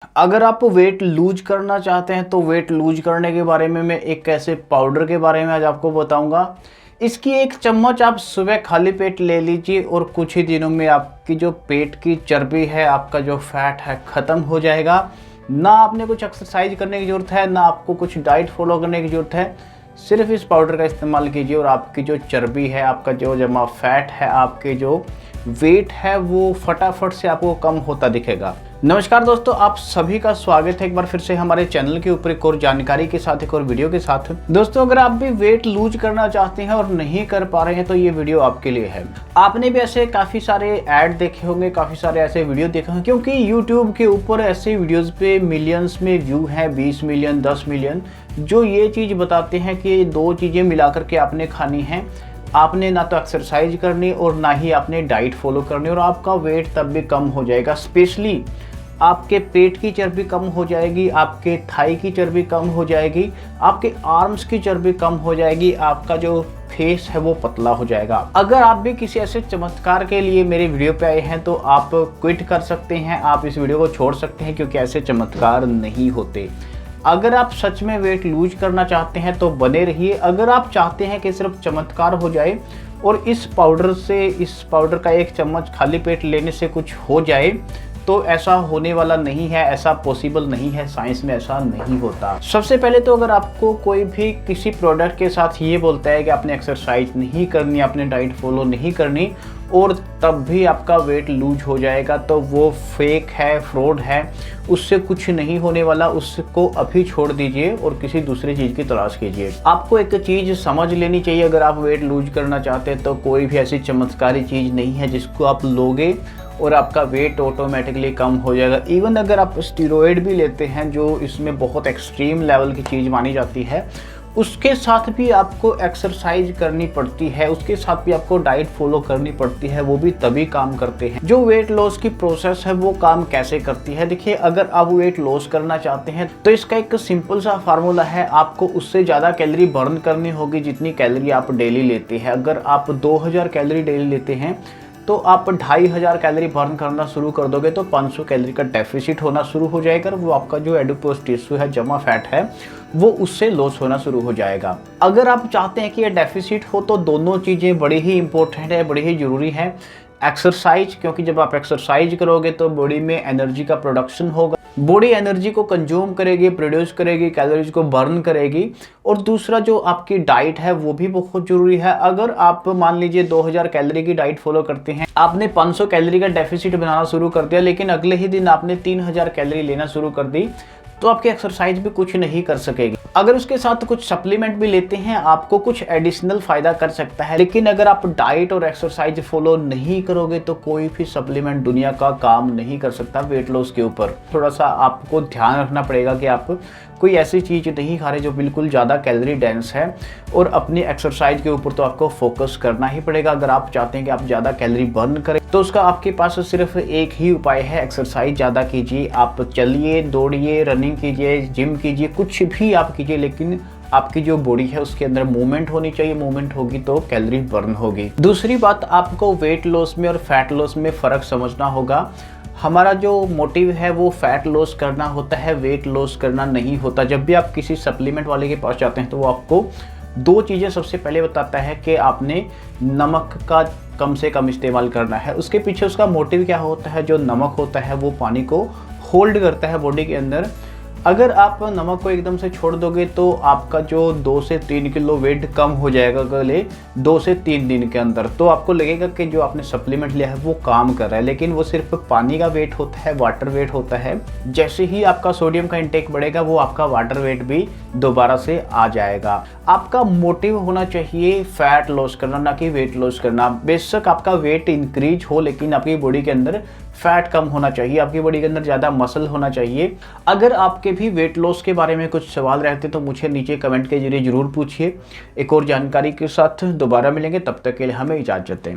अगर आप weight lose करना चाहते हैं तो वेट लूज करने के बारे में मैं एक ऐसे पाउडर के बारे में आज आपको बताऊंगा। इसकी एक चम्मच आप सुबह खाली पेट ले लीजिए और कुछ ही दिनों में आपकी जो पेट की चर्बी है, आपका जो फैट है, ख़त्म हो जाएगा। ना आपने कुछ एक्सरसाइज करने की ज़रूरत है, ना आपको कुछ डाइट फॉलो करने की ज़रूरत है। सिर्फ इस पाउडर का इस्तेमाल कीजिए और आपकी जो चर्बी है, आपका जो जमा फैट है, आपके जो वेट है, वो फटाफट से आपको कम होता दिखेगा। नमस्कार दोस्तों, आप सभी का स्वागत है एक बार फिर से हमारे चैनल के ऊपर एक और जानकारी के साथ, एक और वीडियो के साथ। दोस्तों, अगर आप भी वेट लूज करना चाहते हैं और नहीं कर पा रहे हैं तो ये वीडियो आपके लिए है। आपने भी ऐसे काफ़ी सारे ऐड देखे होंगे, काफ़ी सारे ऐसे वीडियो देखे होंगे, क्योंकि यूट्यूब के ऊपर ऐसे वीडियोज़ पे मिलियंस में व्यू हैं, 20 मिलियन, 10 मिलियन, जो ये चीज़ बताते हैं कि दो चीज़ें मिला करके आपने खानी है। आपने ना तो एक्सरसाइज करनी और ना ही आपने डाइट फॉलो करनी, और आपका वेट तब भी कम हो जाएगा। स्पेशली आपके पेट की चर्बी कम हो जाएगी, आपके थाई की चर्बी कम हो जाएगी, आपके आर्म्स की चर्बी कम हो जाएगी, आपका जो फेस है वो पतला हो जाएगा। अगर आप भी किसी ऐसे चमत्कार के लिए मेरे वीडियो पे आए हैं तो आप क्विट कर सकते हैं, आप इस वीडियो को छोड़ सकते हैं, क्योंकि ऐसे चमत्कार नहीं होते। अगर आप सच में वेट लूज करना चाहते हैं तो बने रहिए। अगर आप चाहते हैं कि सिर्फ चमत्कार हो जाए और इस पाउडर का एक चम्मच खाली पेट लेने से कुछ हो जाए, तो ऐसा होने वाला नहीं है, ऐसा पॉसिबल नहीं है, साइंस में ऐसा नहीं होता। सबसे पहले तो अगर आपको कोई भी किसी प्रोडक्ट के साथ ये बोलता है कि आपने एक्सरसाइज नहीं करनी, आपने डाइट फॉलो नहीं करनी और तब भी आपका वेट लूज हो जाएगा, तो वो फेक है, फ्रॉड है, उससे कुछ नहीं होने वाला। उसको अभी छोड़ दीजिए और किसी दूसरी चीज़ की तलाश कीजिए। आपको एक चीज़ समझ लेनी चाहिए, अगर आप वेट लूज करना चाहते हैं तो कोई भी ऐसी चमत्कारी चीज़ नहीं है जिसको आप लोगे और आपका वेट ऑटोमेटिकली कम हो जाएगा। इवन अगर आप स्टीरॉयड भी लेते हैं, जो इसमें बहुत एक्सट्रीम लेवल की चीज़ मानी जाती है, उसके साथ भी आपको एक्सरसाइज करनी पड़ती है, उसके साथ भी आपको डाइट फॉलो करनी पड़ती है, वो भी तभी काम करते हैं। जो वेट लॉस की प्रोसेस है वो काम कैसे करती है, देखिए, अगर आप वेट लॉस करना चाहते हैं तो इसका एक सिंपल सा फार्मूला है। आपको उससे ज़्यादा कैलोरी बर्न करनी होगी जितनी कैलोरी आप डेली लेते हैं। अगर आप 2000 कैलोरी डेली लेते हैं तो आप 2500 कैलोरी बर्न करना शुरू कर दोगे तो 500 कैलोरी का डेफिसिट होना शुरू हो जाएगा। वो आपका जो एडिपोज टिश्यू है, जमा फैट है, वो उससे लॉस होना शुरू हो जाएगा। अगर आप चाहते हैं कि ये डेफिसिट हो तो दोनों चीज़ें बड़ी ही इंपॉर्टेंट है, बड़ी ही ज़रूरी है। एक्सरसाइज, क्योंकि जब आप एक्सरसाइज करोगे तो बॉडी में एनर्जी का प्रोडक्शन होगा, बॉडी एनर्जी को कंज्यूम करेगी, प्रोड्यूस करेगी, कैलोरीज को बर्न करेगी। और दूसरा जो आपकी डाइट है वो भी बहुत ज़रूरी है। अगर आप मान लीजिए 2000 कैलोरी की डाइट फॉलो करते हैं, आपने 500 कैलोरी का डेफिसिट बनाना शुरू कर दिया, लेकिन अगले ही दिन आपने 3000 कैलोरी लेना शुरू कर दी, तो आपकी एक्सरसाइज भी कुछ नहीं कर सकेगी। अगर उसके साथ कुछ सप्लीमेंट भी लेते हैं, आपको कुछ एडिशनल फायदा कर सकता है। लेकिन अगर आप डाइट और एक्सरसाइज फॉलो नहीं करोगे तो कोई भी सप्लीमेंट दुनिया का काम नहीं कर सकता वेट लॉस के ऊपर। थोड़ा सा आपको ध्यान रखना पड़ेगा कि आप कोई ऐसी चीज़ नहीं खा रहे जो बिल्कुल ज़्यादा कैलोरी डेंस है, और अपनी एक्सरसाइज के ऊपर तो आपको फोकस करना ही पड़ेगा। अगर आप चाहते हैं कि आप ज़्यादा कैलोरी बर्न करें तो उसका आपके पास सिर्फ एक ही उपाय है, एक्सरसाइज ज़्यादा कीजिए। आप चलिए, दौड़िए, रनिंग कीजिए, जिम कीजिए, कुछ भी आप कीजिए, लेकिन आपकी जो बॉडी है उसके अंदर मूवमेंट होनी चाहिए। मूवमेंट होगी तो कैलोरी बर्न होगी। दूसरी बात, आपको वेट लॉस में और फैट लॉस में फ़र्क समझना होगा। हमारा जो मोटिव है वो फैट लॉस करना होता है, वेट लॉस करना नहीं होता। जब भी आप किसी सप्लीमेंट वाले के पास जाते हैं तो वो आपको दो चीज़ें सबसे पहले बताता है कि आपने नमक का कम से कम इस्तेमाल करना है। उसके पीछे उसका मोटिव क्या होता है, जो नमक होता है वो पानी को होल्ड करता है बॉडी के अंदर। अगर आप नमक को एकदम से छोड़ दोगे तो आपका जो 2 से 3 किलो वेट कम हो जाएगा अगले 2 से 3 दिन के अंदर। तो आपको लगेगा कि जो आपने सप्लीमेंट लिया है वो काम कर रहा है, लेकिन वो सिर्फ पानी का वेट होता है, वाटर वेट होता है। जैसे ही आपका सोडियम का इंटेक बढ़ेगा वो आपका वाटर वेट भी दोबारा से आ जाएगा। आपका मोटिव होना चाहिए फैट लॉस करना, ना कि वेट लॉस करना। बेशक आपका वेट इंक्रीज हो, लेकिन आपकी बॉडी के अंदर फैट कम होना चाहिए, आपकी बॉडी के अंदर ज़्यादा मसल होना चाहिए। अगर आपके भी वेट लॉस के बारे में कुछ सवाल रहते तो मुझे नीचे कमेंट के जरिए ज़रूर पूछिए। एक और जानकारी के साथ दोबारा मिलेंगे, तब तक के लिए हमें इजाज़त दें।